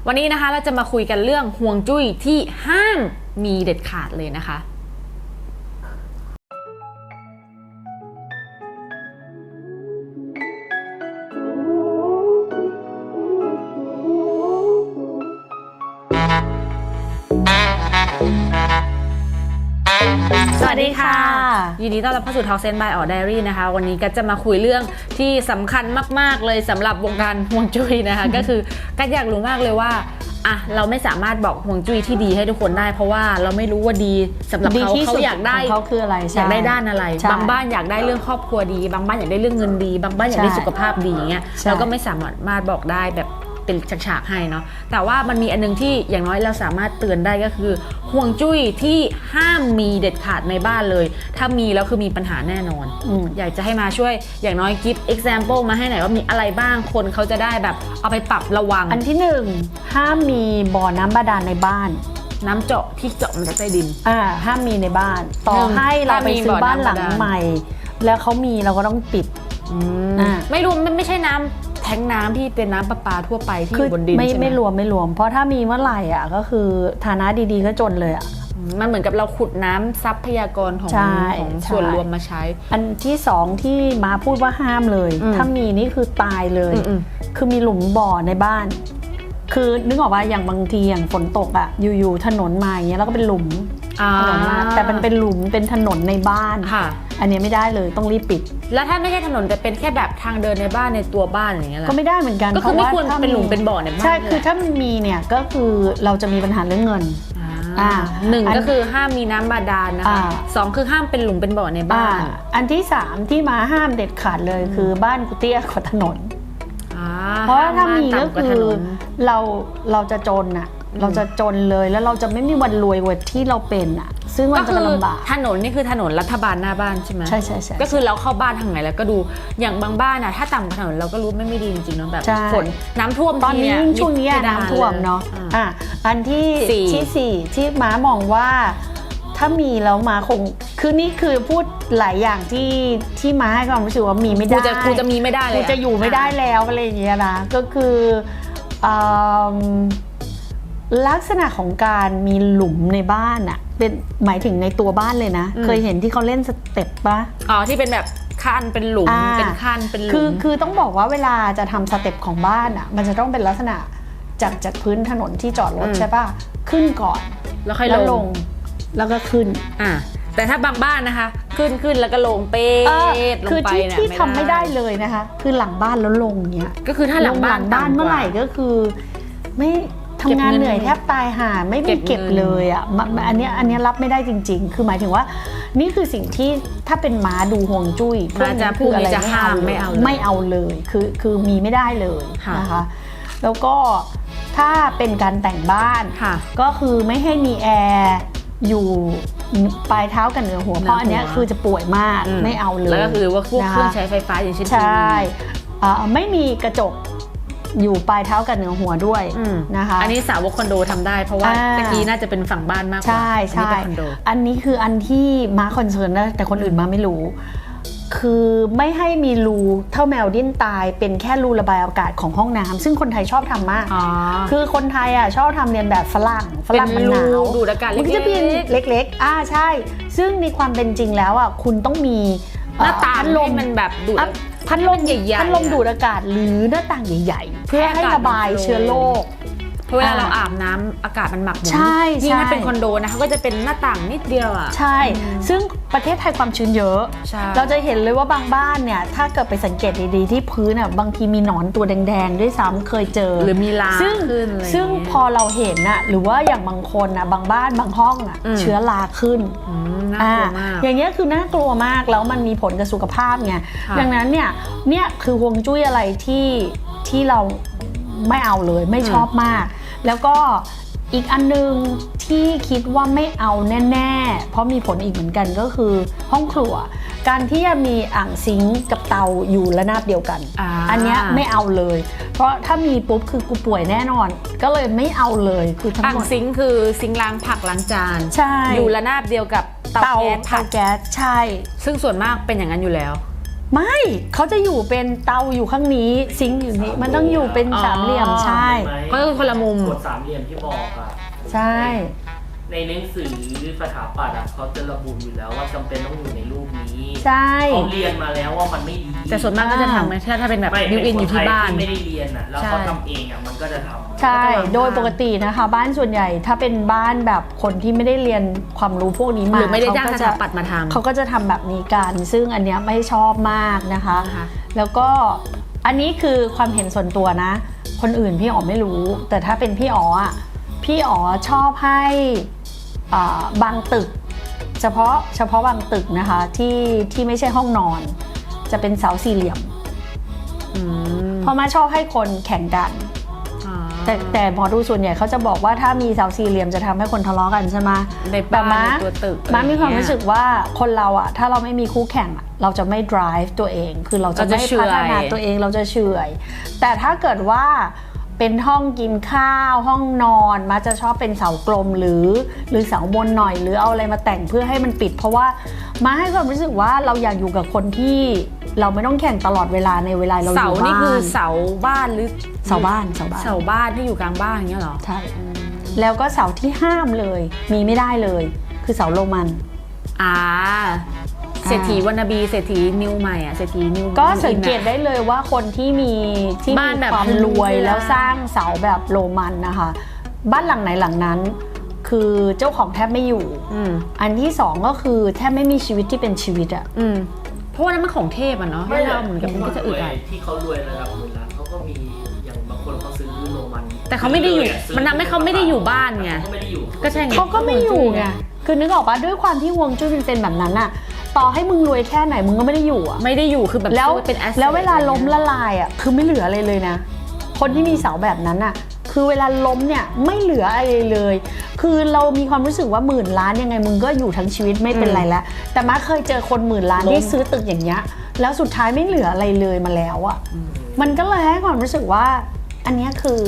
วันนี้นะคะเราจะมาคุยกันเรื่องฮวงจุ้ยที่ห้ามมีเด็ดขาดเลยนะคะสวัสดีค่ะยินดีต้อนรับเข้าสู่ Talk Sense by Or Diary นะคะวันนี้ก็จะมาคุยเรื่องที่สำคัญมากๆเลยสำหรับวงการฮวงจุ้ยนะคะ ก็คือก็อยากรู้มากเลยว่าเราไม่สามารถบอกฮวงจุ้ยที่ดีให้ทุกคนได้เพราะว่าเราไม่รู้ว่าดีสำหรับเขาอยากได้เขาคืออะไรอยากได้ด้านอะไรบางบ้านอยากได้เรื่องครอบครัวดีบางบ้านอยากได้เรื่องเงินดีบางบ้านอยากได้สุขภาพดีอย่างเงี้ยเราก็ไม่สามารถบอกได้แบบเป็นฉากๆให้เนาะแต่ว่ามันมีอันนึงที่อย่างน้อยเราสามารถเตือนได้ก็คือฮวงจุ้ยที่ห้ามมีเด็ดขาดในบ้านเลยถ้ามีแล้วคือมีปัญหาแน่นอนอยากจะให้มาช่วยอย่างน้อยgive example มาให้หน่อยว่ามีอะไรบ้างคนเขาจะได้แบบเอาไปปรับระวังอันที่1ห้ามมีบ่อน้ำบาดาลในบ้านน้ำเจาะที่เจาะมันจะใต้ดินห้ามมีในบ้านต่อให้เราไปซื้อบ้านหลังใหม่แล้วเขามีเราก็ต้องปิดไม่รวมไม่ใช่น้ำแทงน้ำที่เป็นน้ำประปาทั่วไปที่อยู่บนดินใช่ไหมไม่รวมเพราะถ้ามีเมื่อไหร่ก็คือฐานะดีๆก็จนเลยมันเหมือนกับเราขุดน้ำทรัพยากรของส่วนรวมมาใช้อันที่2ที่มาพูดว่าห้ามเลยถ้ามีนี่คือตายเลยคือมีหลุมบ่อในบ้านคือนึกออกว่าอย่างบางทีอย่างฝนตกอยู่ๆถนนมาอย่างเงี้ยแล้วก็เป็นหลุมถนนมาแต่มันเป็นหลุมเป็นถนนในบ้านอันนี้ไม่ได้เลยต้องรีบปิดแล้วถ้าไม่ใช่ถนนแต่เป็นแค่แบบทางเดินในบ้านในตัวบ้านอย่างเงี้ยก็ไม่ได้เหมือนกันก็คือไม่ควรเป็นหลุมเป็นบ่อในบ้านใช่คือถ้ามันมีเนี่ยก็คือเราจะมีปัญหาเรื่องเงิน1ก็คือห้ามมีน้ำบาดาลนะคะ2คือห้ามเป็นหลุมเป็นบ่อในบ้านอันที่3ที่มาห้ามเด็ดขาดเลยคือบ้านกุเตี้ยกว่าถนนเพราะถ้ามีก็คือเราจะจนเราจะจนเลยแล้วเราจะไม่มีวันรวยกว่าที่เราเป็นซึ่งมันจะลำบากถนนนี่คือถนนรัฐบาลหน้าบ้านใช่ไหมใช่ก็คือเราเข้าบ้านทางไหนแล้วก็ดูอย่างบางบ้านถ้าต่ำกว่าถนนเราก็รู้ไม่ดีจริงๆเนาะแบบฝนน้ำท่วมตอนนี้ช่วงนี้น้ำท่วมเนาะอันที่4ที่ม้ามองว่าถ้ามีแล้วม้าคงคือนี่คือพูดหลายอย่างที่ม้าให้ความรู้สึกว่ามีไม่ได้กูจะมีไม่ได้เลยกูจะอยู่ไม่ได้แล้วอะไรอย่างเงี้ยนะก็คือลักษณะของการมีหลุมในบ้านเป็นหมายถึงในตัวบ้านเลยนะเคยเห็นที่เขาเล่นสเต็ปปะที่เป็นแบบขั้นเป็นหลุมเป็นขั้นเป็นหลุมคือต้องบอกว่าเวลาจะทำสเต็ปของบ้านมันจะต้องเป็นลักษณะจากพื้นถนนที่จอดรถใช่ปะขึ้นก่อนแล้วค่อยลงแล้วก็ขึ้นแต่ถ้าบางบ้านนะคะขึ้นแล้วก็ลงเป๊ะลงไปเนี่ยที่ทำไม่ได้เลยนะคะคือหลังบ้านแล้วลงเงี้ยก็คือถ้าหลังบ้านเมื่อไหร่ก็คือไม่ทำงานเหนื่อยแทบตายห่าไม่มีเก็บเลยอันนี้รับไม่ได้จริงๆคือหมายถึงว่านี่คือสิ่งที่ถ้าเป็นม้าดูฮวงจุ้ยพวกนี้คืออะไรไม่เอาเลยคือมีไม่ได้เลยนะคะแล้วก็ถ้าเป็นการแต่งบ้านก็คือไม่ให้มีแอร์อยู่ปลายเท้ากับเหนือหัวเพราะอันนี้คือจะป่วยมากไม่เอาเลยแล้วก็คือว่าพวกเครื่องใช้ไฟฟ้าอย่างเช่นใช่ไม่มีกระจกอยู่ปลายเท้ากับเหนือหัวด้วยนะคะอันนี้สาวกคอนโดทำได้เพราะว่าตะกี้น่าจะเป็นฝั่งบ้านมากกว่าใช่อันนี้คืออันที่ม้าคอนเซิร์นนะแต่คนอื่นม้าไม่รู้คือไม่ให้มีรูเท่าแมวดิ้นตายเป็นแค่รูระบายอากาศของห้องน้ำซึ่งคนไทยชอบทำมากคือคนไทยชอบทำเรียนแบบฝรั่งมันหนาวดูดอากาศมันจะเป็นเล็กๆใช่ซึ่งในความเป็นจริงแล้วคุณต้องมีหน้าต่างให้มันแบบดูดพัดลมใหญ่ๆพัดลมดูดอากาศหรือหน้าต่างใหญ่ๆเพื่อให้ระบายเชื้อโรคเวลาเราอาบน้ำอากาศมันหมักหมดยิ่งถ้าเป็นคอนโดนะคะก็จะเป็นหน้าต่างนิดเดียวใช่ซึ่งประเทศไทยความชื้นเยอะเราจะเห็นเลยว่าบางบ้านเนี่ยถ้าเกิดไปสังเกตดีๆที่พื้นบางทีมีหนอนตัวแดงๆด้วยซ้ำเคยเจอหรือมีลาซึ่งพอเราเห็นหรือว่าอย่างบางคนบางบ้านบางห้องเชื้อราขึ้นอย่างเงี้ยคือน่ากลัวมากแล้วมันมีผลกับสุขภาพไงดังนั้นเนี่ยคือฮวงจุ้ยอะไรที่เราไม่เอาเลยไม่ชอบมากแล้วก็อีกอันนึงที่คิดว่าไม่เอาแน่ๆเพราะมีผลอีกเหมือนกันก็คือห้องครัวการที่จะมีอ่างซิงค์กับเตาอยู่ระนาบเดียวกันอันนี้ไม่เอาเลยเพราะถ้ามีปุ๊บคือกูป่วยแน่นอนก็เลยไม่เอาเลยคือทั้งหมดอ่างซิงค์คือซิงค์ล้างผักล้างจานใช่อยู่ระนาบเดียวกับเตาแก๊สใช่ซึ่งส่วนมากเป็นอย่างนั้นอยู่แล้ว ไม่เขาจะอยู่เป็นเตาอยู่ข้างนี้ซิงค์อยู่นี้มันต้องอยู่เป็นสามเหลี่ยมใช่ ก็คือคนละมุม กดสามเหลี่ยมที่บอกอ่ะ ใช่ ในหนังสือสถาปัตย์อะเขาจะระบุอยู่แล้วว่าจำเป็นต้องอยู่ในรูปนี้ ใช่ เขาเรียนมาแล้วว่ามันไม่ดี แต่ส่วนมากก็จะทำไหมถ้าเป็นแบบบิวอินอยู่ที่บ้าน ไม่ได้เรียนอ่ะแล้วเขาทำเองอ่ะมันก็จะทำ ใช่โดยปกตินะคะบ้านส่วนใหญ่ถ้าเป็นบ้านแบบคนที่ไม่ได้เรียนความรู้พวกนี้มา หรือไม่ได้จ้างสถาปัตย์มาทำ เขาก็จะทำแบบนี้กันซึ่งอันเนี้ยไม่ชอบมากนะคะ นะคะ แล้วก็อันนี้คือความเห็นส่วนตัวนะ คนอื่นพี่อ๋อไม่รู้ แต่ถ้าเป็นพี่อ๋ออ่ะพี่อ๋อชอบให้บางตึกเฉพาะบางตึกนะคะที่ไม่ใช่ห้องนอนจะเป็นเสาสี่เหลี่ยมเพราะมาชอบให้คนแข่งกันแต่หมอดูส่วนใหญ่เขาจะบอกว่าถ้ามีเสาสี่เหลี่ยมจะทำให้คนทะเลาะกันใช่ไหม ในบ้านในตัวตึก ม้ามีความรู้สึกว่าคนเราอะถ้าเราไม่มีคู่แข่งอะเราจะไม่ drive ตัวเองคือเราจะไม่พัฒนาตัวเองเราจะเฉอยแต่ถ้าเกิดว่าเป็นห้องกินข้าวห้องนอนมักจะชอบเป็นเสากลมหรือเสาบนหน่อยหรือเอาอะไรมาแต่งเพื่อให้มันปิดเพราะว่ามาให้ความรู้สึกว่าเราอยากอยู่กับคนที่เราไม่ต้องแข่งตลอดเวลาในเวลาเราอยู่บ้าน เสานี่คือเสาบ้านหรือ เสาบ้าน เสาบ้านที่อยู่กลางบ้านอย่างเงี้ยเหรอ ใช่แล้วก็เสาที่ห้ามเลยมีไม่ได้เลยคือเสาโรมันเศรษฐีวันนาบีเศรษฐีนิวใหม่เศรษฐีนิวก็สังเกตได้เลยว่าคนที่มีบ้านแบบ ความรวยแล้วสร้างเสาแบบโรมันนะคะบ้านหลังไหนหลังนั้นคือเจ้าของแทบไม่อยู่อันที่สองก็คือแทบไม่มีชีวิตที่เป็นชีวิตอ่ะเพราะว่านั้นมันของเทพอะเนาะให้เราเหมือนกับมันก็จะอึดอัดที่เขารวยระดับหมื่นล้านเขาก็มีอย่างบางคนเขาซื้อโรมันแต่เขาไม่ได้อยู่มันทำให้เขาไม่ได้อยู่บ้านไงก็ใช่ไงเขาก็ไม่อยู่ไงคือนึกออกปะด้วยความที่ฮวงจุ้ยเป็นแบบนั้นอะต่อให้มึงรวยแค่ไหนมึงก็ไม่ได้อยู่อะไม่ได้อยู่คือแบบแล้วเป็นแอสเซทแล้วเวลาล้มละลายอะคือไม่เหลืออะไรเลยนะคนที่มีเสาแบบนั้นอะคือเวลาล้มเนี่ยไม่เหลืออะไรเลยคือเรามีความรู้สึกว่า10,000 ล้านยังไงมึงก็อยู่ทั้งชีวิตไม่เป็นไรแล้วแต่มาเคยเจอคน10,000 ล้านที่ซื้อตึกอย่างเงี้ยแล้วสุดท้ายไม่เหลืออะไรเลยมาแล้วอะมันก็เลยให้ความรู้สึกว่าอันนี้คือ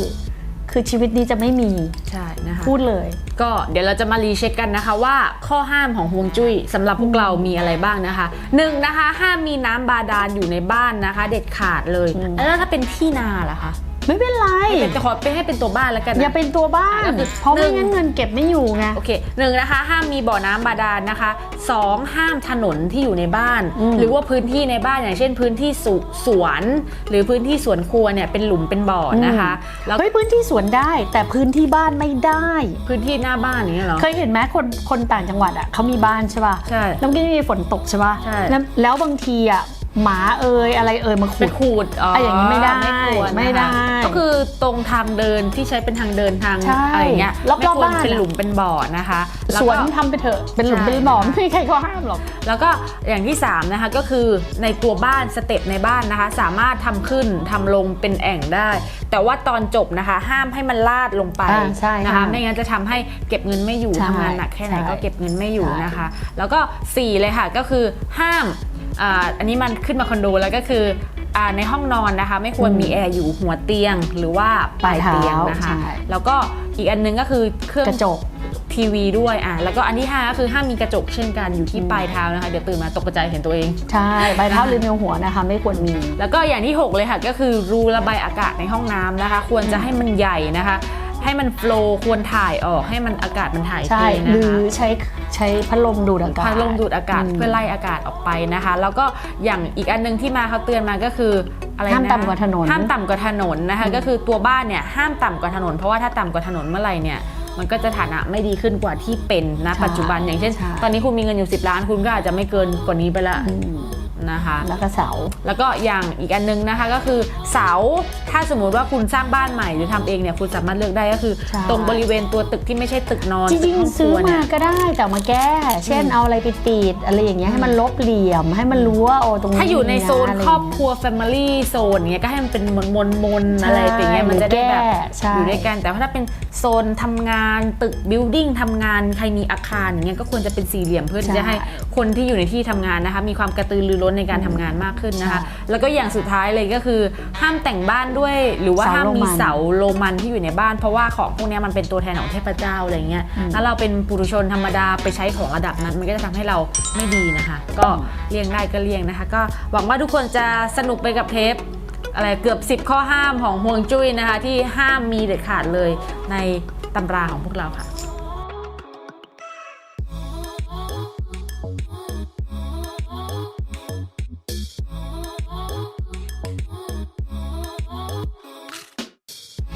ชีวิตนี้จะไม่มีใช่นะคะพูดเลยก็เดี๋ยวเราจะมารีเช็คกันนะคะว่าข้อห้ามของฮวงจุ้ยสำหรับพวกเรามีอะไรบ้างนะคะ1นะคะห้ามมีน้ำบาดาลอยู่ในบ้านนะคะเด็ดขาดเลยแล้วถ้าเป็นที่นาล่ะคะไม่เป็นไรแต่ขอเป็นให้เป็นตัวบ้านแล้วกันอย่าเป็นตัวบ้านเพราะไม่งั้นเงินเก็บไม่อยู่ไงโอเค1นะคะห้ามมีบ่อน้ำบาดาลนะคะ2ห้ามถนนที่อยู่ในบ้านหรือว่าพื้นที่ในบ้านอย่างเช่นพื้นที่สวนหรือพื้นที่สวนครัวเนี่ยเป็นหลุมเป็นบ่อนะคะแล้วพื้นที่สวนได้แต่พื้นที่บ้านไม่ได้พื้นที่หน้าบ้านอย่างเงี้ยเหรอเคยเห็นไหมคนต่างจังหวัดอ่ะเขามีบ้านใช่ป่ะใช่แล้วก็มีฝนตกใช่ป่ะใช่แล้วบางทีอ่ะหมาอะไรมาขูดอย่างนี้ไม่ได้ก็คือตรงทางเดินที่ใช้เป็นทางเดินทางอะไรเงี้ยรอบๆบ้านเป็นหลุมเป็นบ่อนะคะสวนทำไปเถอะเป็นหลุมเป็นบ่อไม่มีใครเขาห้ามหรอกแล้วก็อย่างที่3นะคะก็คือในตัวบ้านสเต็ปในบ้านนะคะสามารถทำขึ้นทำลงเป็นแอ่งได้แต่ว่าตอนจบนะคะห้ามให้มันลาดลงไปนะคะไม่งั้นจะทำให้เก็บเงินไม่อยู่ทำงานหนักแค่ไหนก็เก็บเงินไม่อยู่นะคะแล้วก็4เลยค่ะก็คือห้ามอันนี้มันขึ้นมาคอนโดแล้วก็คือในห้องนอนนะคะไม่ควรมีแอร์อยู่หัวเตียงหรือว่าปลายเตียงนะคะแล้วก็อีกอันนึงก็คือเครื่องกระจกทีวีด้วยแล้วก็อันที่5ก็คือห้ามมีกระจกเช่นกันอยู่ที่ปลายเท้านะคะเดี๋ยวตื่นมาตกใจเห็นตัวเองใช่ปลายเท้าหรือเนื้อหัวนะคะไม่ควรมีแล้วก็อย่างที่6เลยค่ะก็คือรูระบายอากาศในห้องน้ำนะคะควรจะให้มันใหญ่นะคะให้มันโฟลว์ควรถ่ายออกให้มันอากาศมันถ่ายเทนะคะหรือใช้พัดลมดูดอากาศพัดลมดูดอากาศเพื่อไล่อากาศออกไปนะคะแล้วก็อย่างอีกอันนึงที่มาเขาเตือนมาก็คืออะไรนะห้ามต่ำกว่าถนนห้ามต่ำกว่าถนนนะคะก็คือตัวบ้านเนี่ยห้ามต่ำกว่าถนนเพราะว่าถ้าต่ำกว่าถนนเมื่อไหร่เนี่ยมันก็จะฐานะไม่ดีขึ้นกว่าที่เป็นณปัจจุบันอย่างเช่นตอนนี้คุณมีเงินอยู่10 ล้านคุณก็อาจจะไม่เกินกว่านี้ไปละนะคะแล้วก็เสาแล้วก็อย่างอีกอันนึงนะคะก็คือเสาถ้าสมมุติว่าคุณสร้างบ้านใหม่หรือทำเองเนี่ยคุณสามารถเลือกได้ก็คือตรงบริเวณตัวตึกที่ไม่ใช่ตึกนอนจริงๆซื้อมาก็ได้แต่มาแก้เช่นเอาอะไรไปติดอะไรอย่างเงี้ยให้มันลบเหลี่ยมให้มันรู้ว่าโอ้ตรงนี้ถ้าอยู่ในโซนครอบครัว Family โซนเงี้ยก็ให้มันเป็นมนอะไรอย่างเงี้ยมันจะได้แบบอยู่ด้วยกันแต่ถ้าเป็นโซนทำงานตึก building ทำงานใครมีอาคารอย่างเงี้ยก็ควรจะเป็นสี่เหลี่ยมเพื่อที่จะให้คนที่อยู่ในที่ทำงานนะคะมีความกระตือรือร้น ในการทำงานมากขึ้นนะคะแล้วก็อย่างสุดท้ายเลยก็คือห้ามแต่งบ้านด้วยหรือว่าห้ามมีเสาโรมันที่อยู่ในบ้านเพราะว่าของพวกนี้มันเป็นตัวแทนของเทพเจ้าอะไรเงี้ยถ้าเราเป็นปุถุชนธรรมดาไปใช้ของระดับนั้นมันก็จะทำให้เราไม่ดีนะคะก็เลี่ยงได้ก็เลี่ยงนะคะก็หวังว่าทุกคนจะสนุกไปกับเทปอะไรเกือบ10ข้อห้ามของฮวงจุ้ยนะคะที่ห้ามมีเด็ดขาดเลยในตำราของพวกเราค่ะ